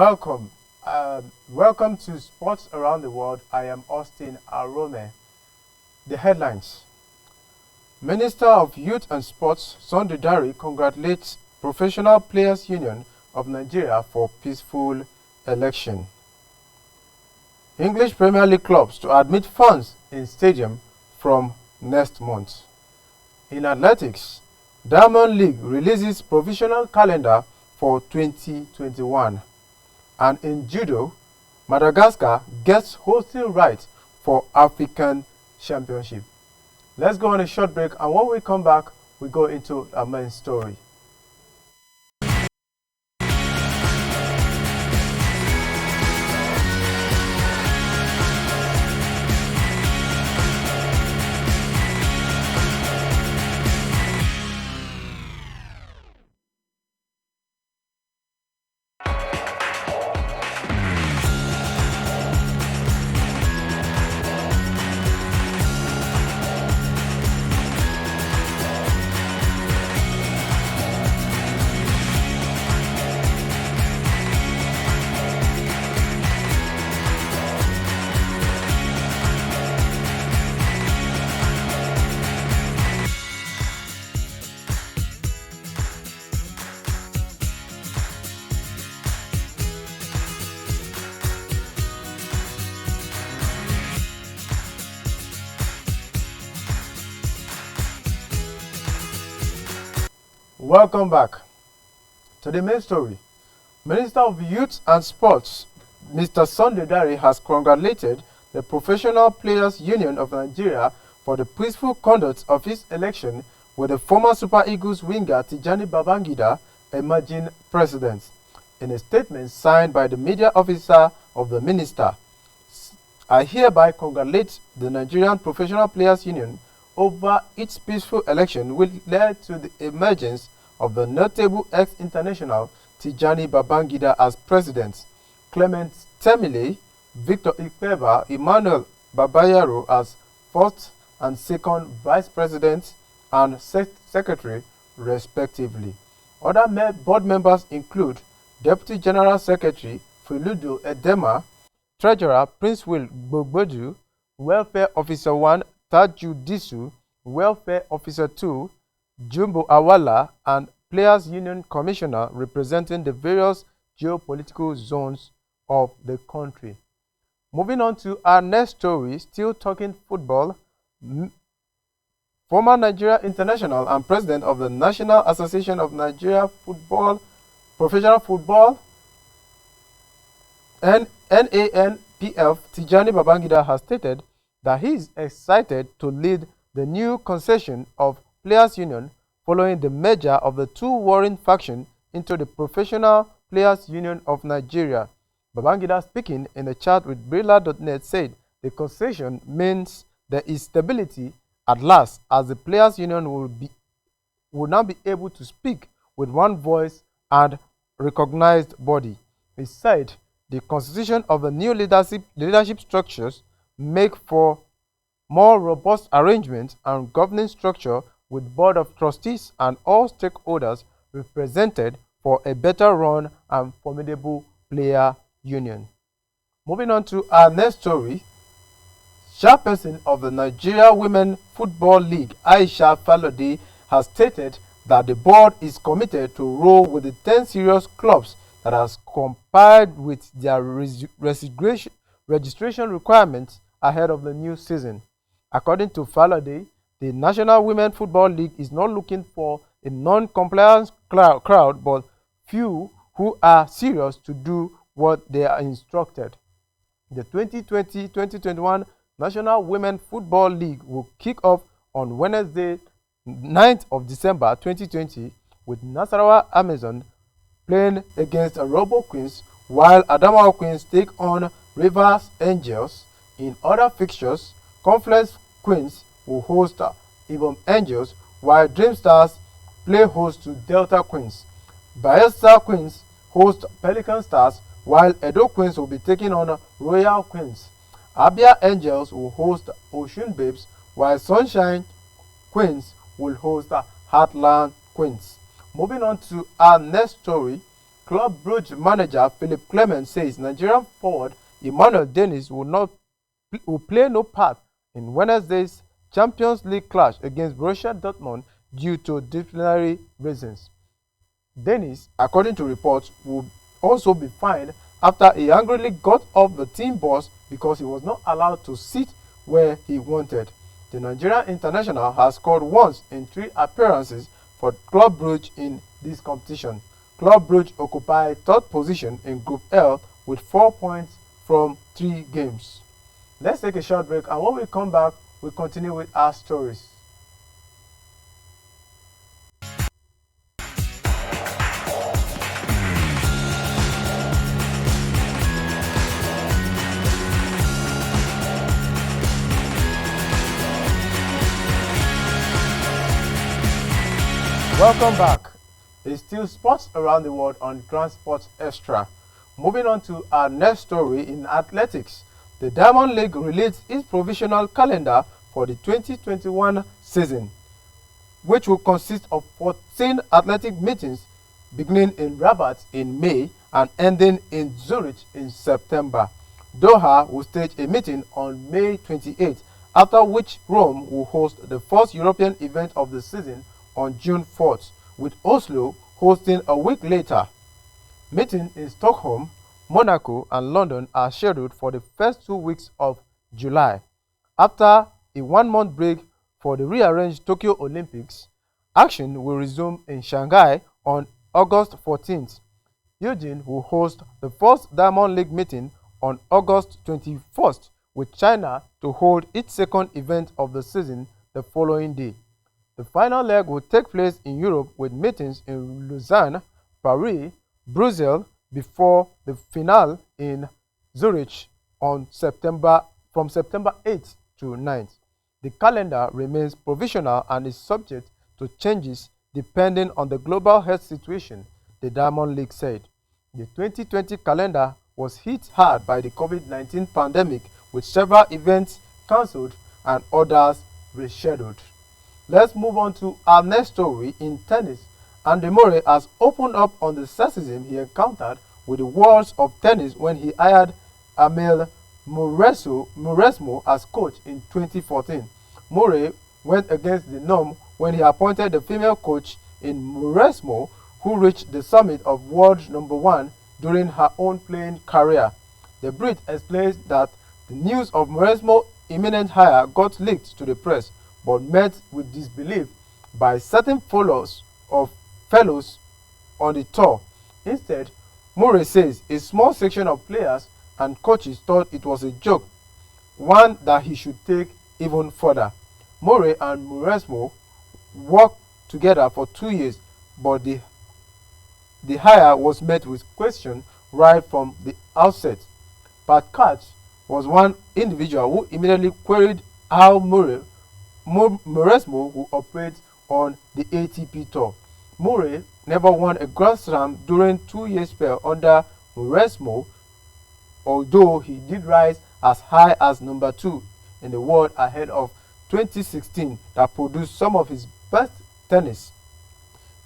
Welcome. Welcome to Sports Around the World. I am Austin Arome. The headlines. Minister of Youth and Sports, Sunday Dare, congratulates Professional Players Union of Nigeria for peaceful election. English Premier League clubs to admit fans in stadium from next month. In athletics, Diamond League releases provisional calendar for 2021. And in judo, Madagascar gets hosting rights for African Championship. Let's go on a short break, and when we come back, we go into our main story. Welcome back to the main story. Minister of Youth and Sports, Mr. Sunday Dare, has congratulated the Professional Players Union of Nigeria for the peaceful conduct of his election with the former Super Eagles winger Tijani Babangida emerging president. In a statement signed by the media officer of the minister, I hereby congratulate the Nigerian Professional Players Union over its peaceful election, which led to the emergence of the notable ex-international Tijani Babangida as president, Clement Temile, Victor Ikpeba, Emmanuel Babayaro as first and second vice president and secretary, respectively. Other board members include Deputy General Secretary Feludo Edema, Treasurer Prince Will Gbogbodu, Welfare Officer 1 Taju Disu, Welfare Officer 2 Jumbo Awala, and Players Union Commissioner representing the various geopolitical zones of the country. Moving on to our next story, still talking football, former Nigeria international and president of the National Association of Nigeria Football, Professional Football, NANPF, Tijani Babangida has stated that he is excited to lead the new concession of Players Union following the merger of the two warring factions into the Professional Players Union of Nigeria. Babangida, speaking in a chat with Brila.net, said the concession means there is stability at last, as the Players Union will now be able to speak with one voice and recognized body. He said the constitution of the new leadership structures make for more robust arrangement and governing structure with board of trustees and all stakeholders represented for a better run and formidable player union. Moving on to our next story, chairperson of the Nigeria Women Football League, Aisha Falode, has stated that the board is committed to roll with the 10 serious clubs that has complied with their registration requirements ahead of the new season. According to Falode, the National Women Football League is not looking for a non-compliance crowd, but few who are serious to do what they are instructed. The 2020-2021 National Women Football League will kick off on Wednesday, 9th of December 2020, with Nasarawa Amazon playing against Robo Queens, while Adamawa Queens take on Rivers Angels. In other fixtures, Confluence Queens will host Ibom Angels, while Dream Stars play host to Delta Queens. Bayelsa Queens host Pelican Stars, while Edo Queens will be taking on Royal Queens. Abia Angels will host Ocean Babes, while Sunshine Queens will host Heartland Queens. Moving on to our next story, Club Brugge manager Philip Clement says Nigerian forward Emmanuel Dennis will play no part in Wednesday's Champions League clash against Borussia Dortmund due to disciplinary reasons. Dennis, according to reports, will also be fined after he angrily got off the team bus because he was not allowed to sit where he wanted. The Nigerian international has scored once in 3 appearances for Club Brugge in this competition. Club Brugge occupy 3rd position in Group L with 4 points from 3 games. Let's take a short break, and when we come back, we'll continue with our stories. Welcome back. It's still sports around the world on Grand Sports Extra. Moving on to our next story in athletics. The Diamond League released its provisional calendar for the 2021 season, which will consist of 14 athletic meetings beginning in Rabat in May and ending in Zurich in September. Doha will stage a meeting on May 28, after which Rome will host the first European event of the season on June 4th, with Oslo hosting a week later. Meetings in Stockholm, Monaco, and London are scheduled for the first 2 weeks of July. After a 1-month break for the rearranged Tokyo Olympics, action will resume in Shanghai on August 14th. Eugene will host the first Diamond League meeting on August 21st, with China to hold its second event of the season the following day. The final leg will take place in Europe with meetings in Lausanne, Paris, Brussels before the finale in Zurich on from September 8th to 9th. The calendar remains provisional and is subject to changes depending on the global health situation, the Diamond League said. The 2020 calendar was hit hard by the COVID-19 pandemic, with several events cancelled and others rescheduled. Let's move on to our next story in tennis. Andy Murray has opened up on the sexism he encountered with the worlds of tennis when he hired Emil Mauresmo as coach in 2014. Murray went against the norm when he appointed the female coach in Mauresmo, who reached the summit of world #1 during her own playing career. The Brit explains that the news of Mauresmo's imminent hire got leaked to the press, but met with disbelief by certain fellows on the tour. Instead, Murray says a small section of players and coaches thought it was a joke, one that he should take even further. Murray and Mauresmo worked together for 2 years, but the hire was met with question right from the outset. Pat Catch was one individual who immediately queried how Mauresmo will operate on the ATP Tour. Murray never won a Grand Slam during 2-year spell under Mauresmo, although he did rise as high as number 2 in the world ahead of 2016 that produced some of his best tennis.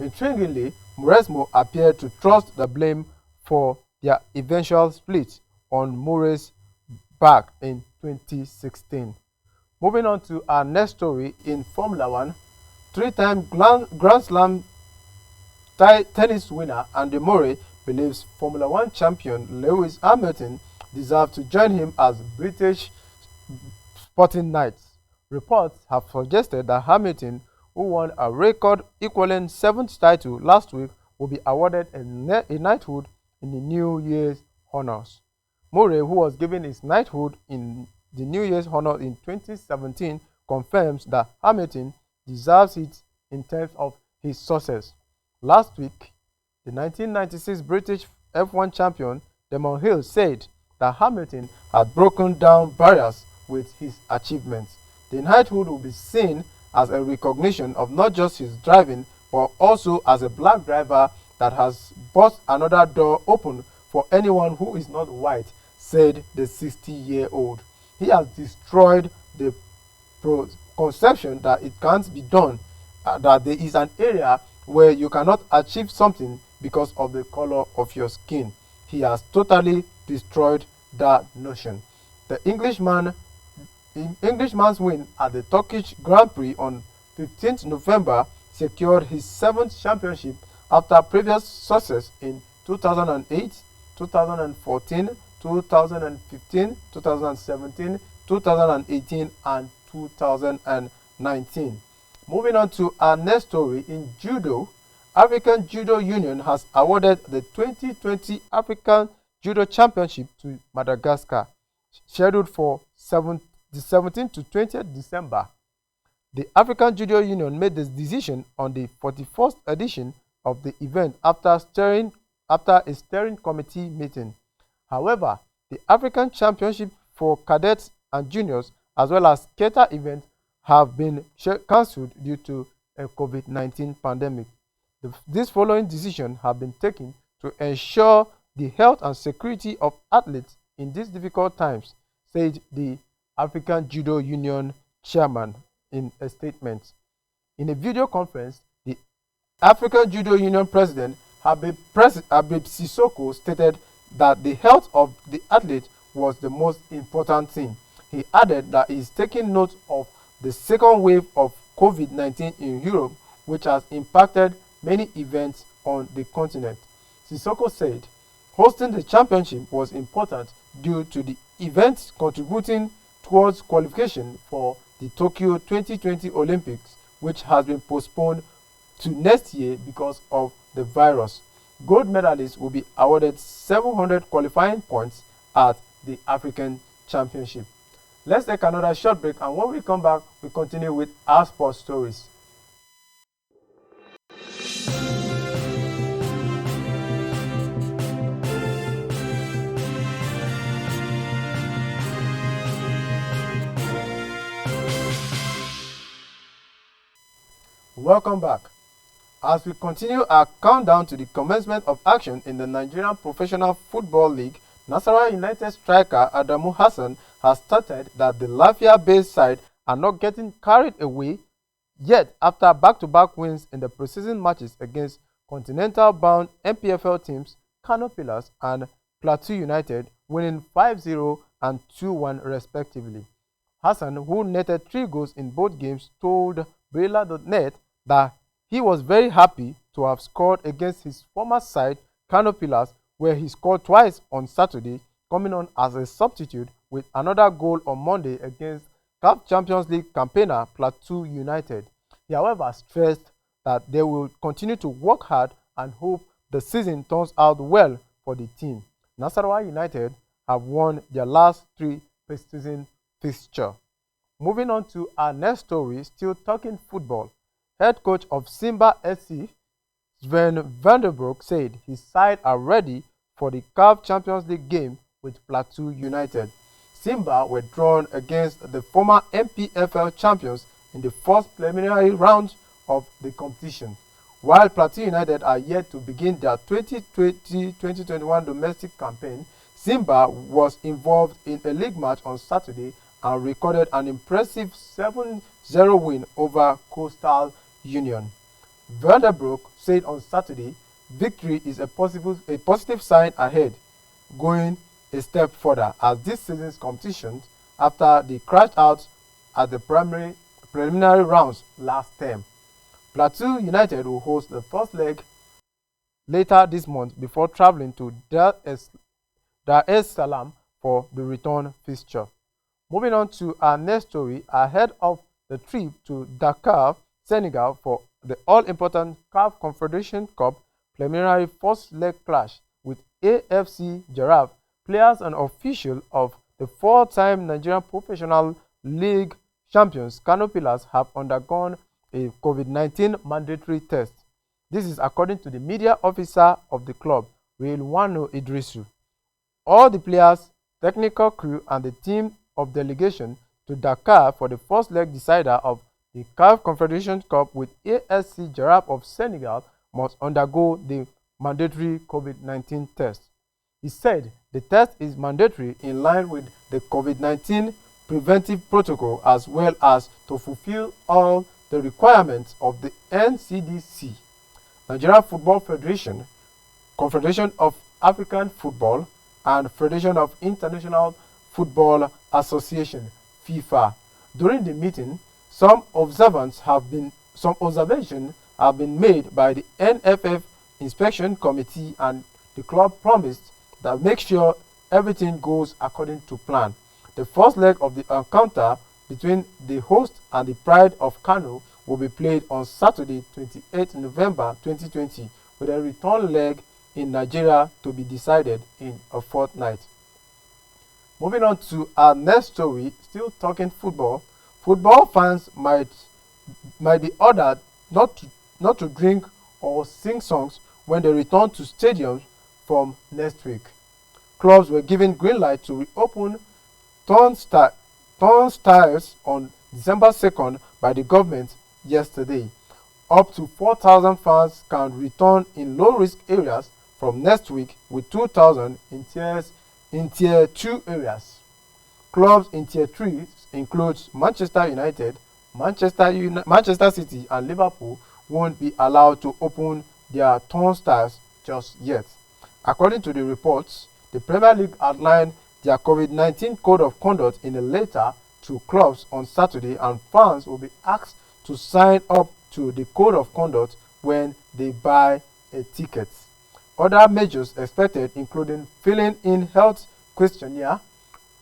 Intriguingly, Mauresmo appeared to trust the blame for their eventual split on Murray's back in 2016. Moving on to our next story in Formula 1, 3-time Grand Slam tennis winner Andy Murray believes Formula 1 champion Lewis Hamilton deserves to join him as British sporting knights. Reports have suggested that Hamilton, who won a record-equaling 7th title last week, will be awarded a knighthood in the New Year's honors. Murray, who was given his knighthood in the New Year's honor in 2017, confirms that Hamilton deserves it in terms of his success. Last week, the 1996 British F1 champion Damon Hill said that Hamilton had broken down barriers with his achievements. The knighthood will be seen as a recognition of not just his driving, but also as a black driver that has burst another door open for anyone who is not white, said the 60-year-old. He has destroyed the conception that it can't be done, that there is an area where you cannot achieve something because of the color of your skin. He has totally destroyed that notion. The Englishman's win at the Turkish Grand Prix on 15th November secured his 7th championship after previous success in 2008, 2014, 2015, 2017, 2018, and 2019. Moving on to our next story in judo, African Judo Union has awarded the 2020 African Judo Championship to Madagascar, scheduled for the 17th to 20th December. The African Judo Union made this decision on the 41st edition of the event after a steering committee meeting. However, the African Championship for cadets and juniors, as well as skater events, have been cancelled due to a COVID-19 pandemic. These following decisions have been taken to ensure the health and security of athletes in these difficult times, said the African Judo Union chairman in a statement. In a video conference, the African Judo Union president, Habib Sissoko, stated that the health of the athlete was the most important thing. He added that he is taking note of the second wave of COVID-19 in Europe, which has impacted many events on the continent. Sissoko said hosting the championship was important due to the event contributing towards qualification for the Tokyo 2020 Olympics, which has been postponed to next year because of the virus. Gold medalists will be awarded 700 qualifying points at the African Championship. Let's take another short break, and when we come back, we continue with our sports stories. Welcome back. As we continue our countdown to the commencement of action in the Nigerian Professional Football League, Nasarawa United striker Adamu Hassan has stated that the Lafia-based side are not getting carried away yet after back-to-back wins in the preseason matches against continental-bound MPFL teams Kano Pillars and Plateau United, winning 5-0 and 2-1 respectively. Hassan, who netted 3 goals in both games, told Brela.net that he was very happy to have scored against his former side, Kano Pillars, where he scored twice on Saturday, coming on as a substitute with another goal on Monday against CAF Champions League campaigner Plateau United. He, however, stressed that they will continue to work hard and hope the season turns out well for the team. Nasarawa United have won their last 3 preseason fixtures. Moving on to our next story, still talking football. Head coach of Simba SC, Sven Vandenbroek, said his side are ready for the CAF Champions League game with Plateau United. Simba were drawn against the former MPFL champions in the first preliminary round of the competition, while Plateau United are yet to begin their 2020-2021 domestic campaign. Simba was involved in a league match on Saturday and recorded an impressive 7-0 win over Coastal Union. Vandenbroek said on Saturday, victory is a positive sign ahead, going a step further as this season's competition after the crash out at the preliminary rounds last term. Plateau United will host the first leg later this month before traveling to Dar es Salaam for the return fixture. Moving on to our next story, ahead of the trip to Dakar, Senegal for the all-important CAF Confederation Cup preliminary first leg clash with AFC Giraffe, players and officials of the 4-time Nigerian Professional League champions Kano Pillars have undergone a COVID-19 mandatory test. This is according to the media officer of the club, Rilwano Idrisu. All the players, technical crew and the team of delegation to Dakar for the first leg decider of the CAF Confederation Cup with ASC Giraffe of Senegal must undergo the mandatory COVID-19 test. He said the test is mandatory in line with the COVID-19 preventive protocol as well as to fulfill all the requirements of the NCDC. Nigeria Football Federation Confederation of African Football, and Federation of International Football Association (FIFA). During the meeting, some observations have been made by the NFF Inspection Committee, and the club promised that make sure everything goes according to plan. The first leg of the encounter between the host and the Pride of Kano will be played on Saturday, 28 November 2020, with a return leg in Nigeria to be decided in a fortnight. Moving on to our next story, still talking football. Football fans might be ordered not to drink or sing songs when they return to stadiums from next week. Clubs were given green light to reopen turnstiles on December 2nd by the government yesterday. Up to 4,000 fans can return in low-risk areas from next week, with 2,000 in Tier 2 areas. Clubs in Tier 3 include Manchester United, Manchester City, and Liverpool won't be allowed to open their turnstiles just yet. According to the reports, the Premier League outlined their COVID-19 code of conduct in a letter to clubs on Saturday, and fans will be asked to sign up to the code of conduct when they buy a ticket. Other measures expected including filling in health questionnaire,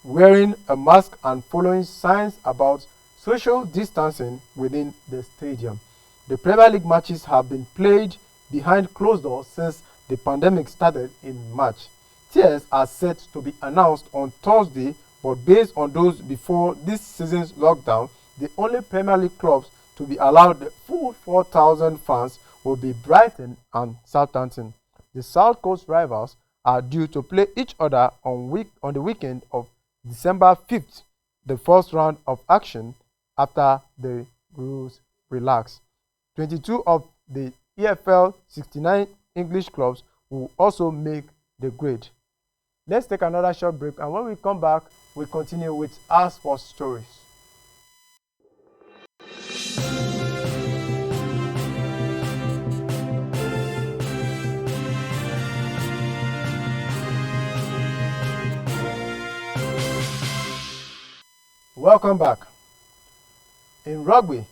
wearing a mask, and following signs about social distancing within the stadium. The Premier League matches have been played behind closed doors since the pandemic started in March. Tiers are set to be announced on Thursday, but based on those before this season's lockdown, the only Premier League clubs to be allowed the full 4,000 fans will be Brighton and Southampton. The South Coast rivals are due to play each other on the weekend of December 5th, the first round of action after the rules relax. 22 of the EFL 69 English clubs will also make the grade. Let's take another short break, and when we come back, we continue with our sports stories. Welcome back. In rugby,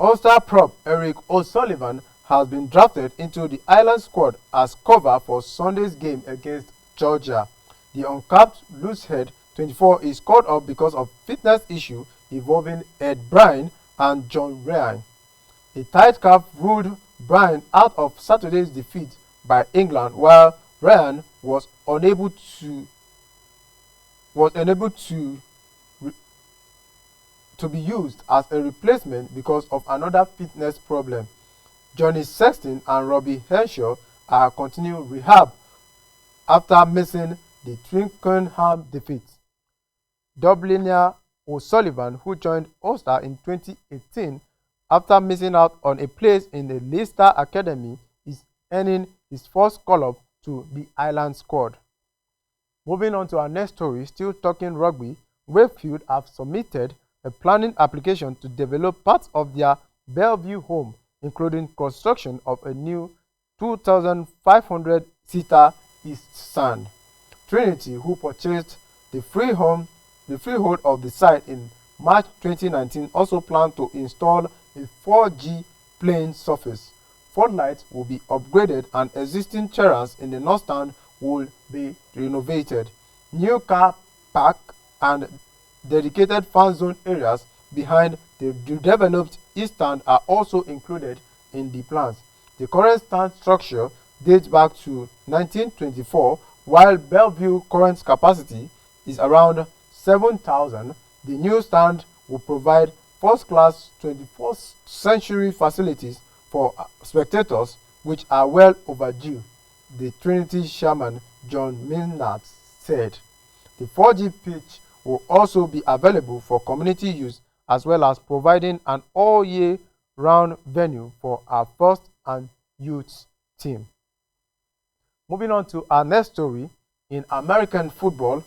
Ulster prop Eric O'Sullivan has been drafted into the Ireland squad as cover for Sunday's game against Georgia. The uncapped loosehead 24 is called up because of fitness issue involving Ed Bryan and John Ryan. A tight cap ruled Bryan out of Saturday's defeat by England, while Ryan was unable to be used as a replacement because of another fitness problem. Johnny Sexton and Robbie Henshaw are continuing rehab after missing the Twickenham defeat. Dubliner O'Sullivan, who joined Ulster in 2018 after missing out on a place in the Leicester Academy, is earning his first call-up to the Ireland squad. Moving on to our next story, still talking rugby, Wakefield have submitted a planning application to develop parts of their Bellevue home, including construction of a new 2,500-seater East Stand. Trinity, who purchased the freehold of the site in March 2019, also planned to install a 4G playing surface. Floodlights will be upgraded and existing terrace in the north stand will be renovated. New car park and dedicated fan zone areas behind the redeveloped east stand are also included in the plans. The current stand structure dates back to 1924, while Bellevue current capacity is around 7,000. The new stand will provide first-class 21st century facilities for spectators, which are well overdue, the Trinity chairman John Minnaert said. The 4G pitch will also be available for community use, as well as providing an all-year-round venue for our first and youth team. Moving on to our next story, in American football,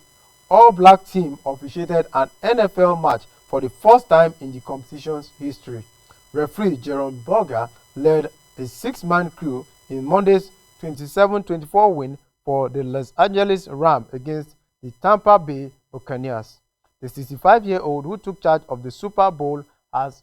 All Black team officiated an NFL match for the first time in the competition's history. Referee Jerome Boger led a six-man crew in Monday's 27-24 win for the Los Angeles Rams against the Tampa Bay Buccaneers. The 65-year-old who took charge of the Super Bowl has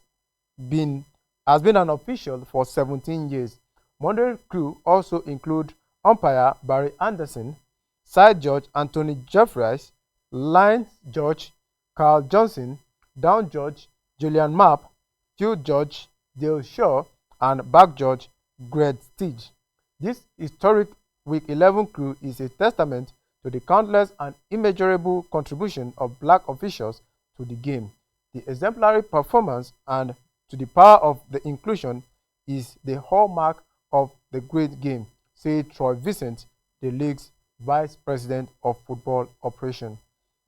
been an official for 17 years. Monday crew also include umpire Barry Anderson, side judge Anthony Jeffries, line judge Carl Johnson, down judge Julian Mapp, field judge Dale Shaw, and back judge Greg Stige. This historic Week 11 crew is a testament to the countless and immeasurable contribution of black officials to the game. The exemplary performance and to the power of the inclusion is the hallmark of the great game, said Troy Vincent, the league's vice president of football operations.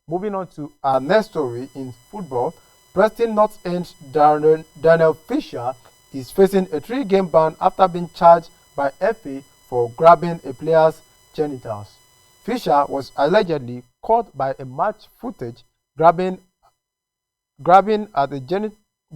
Moving on to our next story in football, Preston North End Daniel Fisher is facing a 3-game ban after being charged by FA for grabbing a player's genitals. Fisher was allegedly caught by a match footage grabbing at the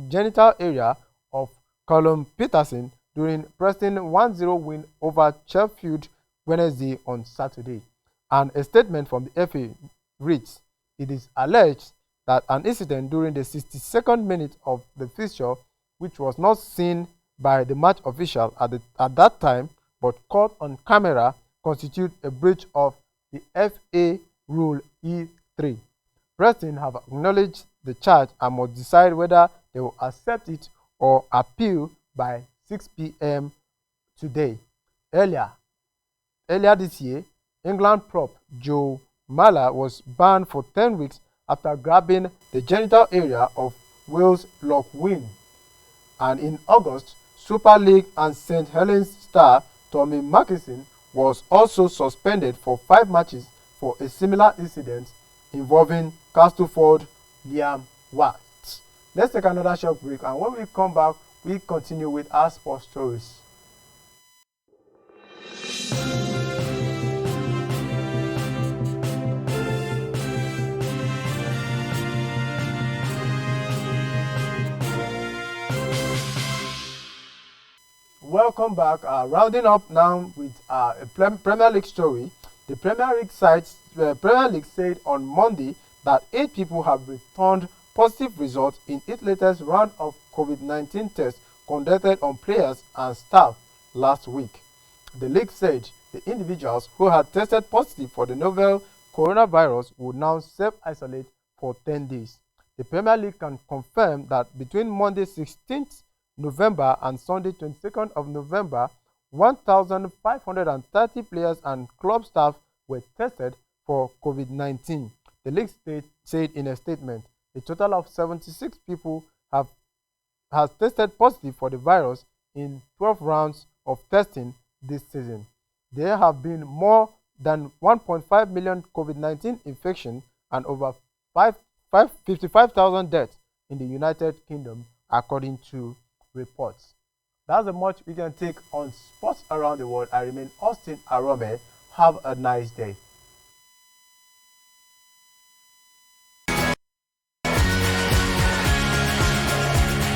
genital area of Callum Peterson during Preston 1-0 win over Sheffield Wednesday on Saturday. And a statement from the FA reads, "It is alleged that an incident during the 62nd minute of the fixture, which was not seen by the match official at that time but caught on camera, constitute a breach of the FA Rule E3. Preston have acknowledged the charge and must decide whether they will accept it or appeal by 6 p.m. today." Earlier this year, England prop Joe Mala was banned for 10 weeks after grabbing the genital area of Wales Loch Wyn. And in August, Super League and St Helens star Tommy Makinson was also suspended for 5 matches for a similar incident involving Castleford Liam Watts. Let's take another short break, and when we come back, we continue with our sports stories. Welcome back. Rounding up now with a Premier League story. The Premier League said on Monday that 8 people have returned positive results in its latest round of COVID-19 tests conducted on players and staff last week. The league said the individuals who had tested positive for the novel coronavirus would now self-isolate for 10 days. The Premier League can confirm that between Monday 16th November and Sunday 22nd of November, 1,530 players and club staff were tested for COVID-19. The league said in a statement, a total of 76 people has tested positive for the virus in 12 rounds of testing this season. There have been more than 1.5 million COVID-19 infections and over 55,000 deaths in the United Kingdom, according to reports. That's the much we can take on sports around the world. I remain Austin Arome. Have a nice day.